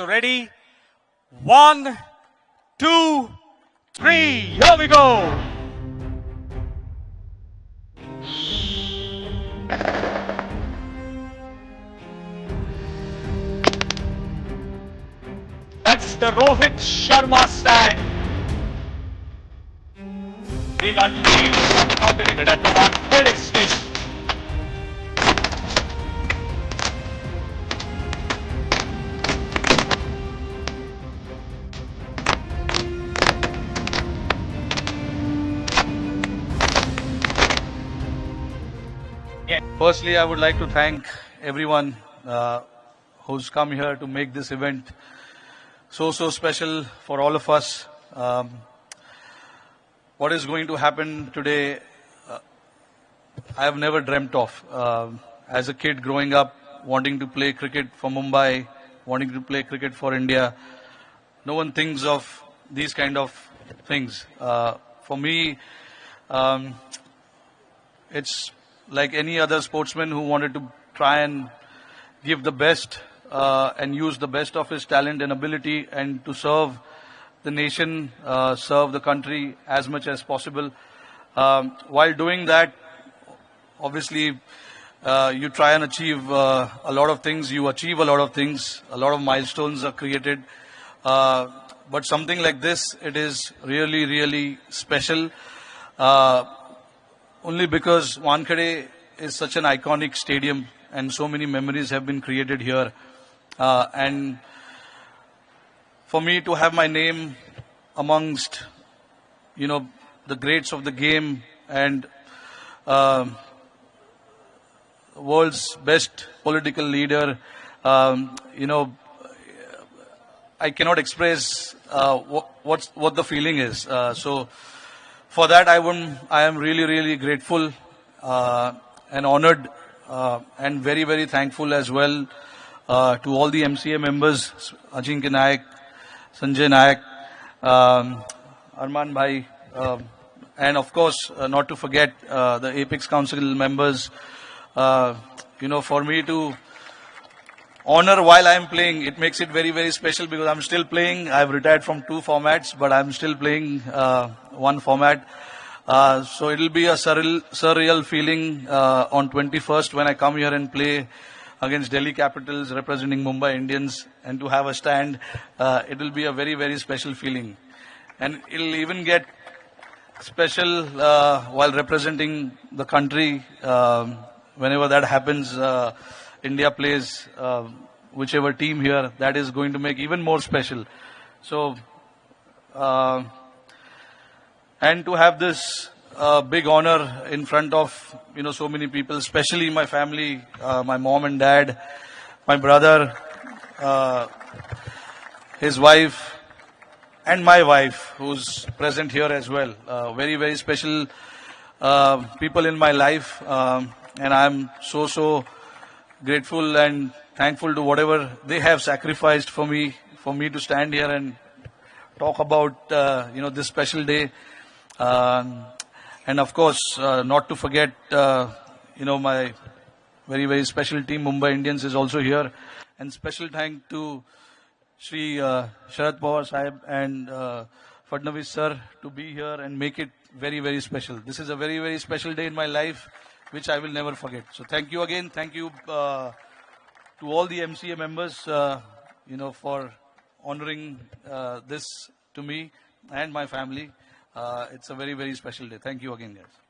ready? 1, 2, 3. Here we go. That's the Rohit Sharma stand. He got nominated at the athletic station. Firstly, I would like to thank everyone who's come here to make this event so special for all of us. What is going to happen today, I have never dreamt of. As a kid growing up, wanting to play cricket for Mumbai, wanting to play cricket for India, no one thinks of these kind of things. For me, it's like any other sportsman who wanted to try and give the best and use the best of his talent and ability and to serve the nation, serve the country as much as possible. While doing that, obviously, you try and achieve a lot of things. You achieve a lot of things. A lot of milestones are created. But something like this, it is really special. Only because Wankhede is such an iconic stadium and so many memories have been created here. And for me to have my name amongst, the greats of the game and world's best political leader, I cannot express what the feeling is. So for that, I am really grateful and honored and very thankful as well to all the MCA members, Ajinkya Nayak, Sanjay Nayak, Arman Bhai, and of course, not to forget the Apex Council members. For me to honor while I am playing, it makes it very special because I'm still playing. I've retired from 2 formats, but I'm still playing 1 format. So it'll be a surreal feeling on 21st when I come here and play against Delhi Capitals representing Mumbai Indians and to have a stand. It will be a very special feeling. And it'll even get special while representing the country. Whenever that happens, India plays whichever team here, that is going to make even more special. So, and to have this big honor in front of, so many people, especially my family, my mom and dad, my brother, his wife, and my wife, who's present here as well. Very special people in my life. And I'm so grateful and thankful to whatever they have sacrificed for me to stand here and talk about, this special day. And of course, not to forget, my very special team, Mumbai Indians, is also here. And special thank to Shri Sharad Pawar Sahib and Fadnavis sir to be here and make it very special. This is a very special day in my life, which I will never forget. So thank you again. Thank you to all the MCA members, for honoring this to me and my family. It's a very special day. Thank you again, guys.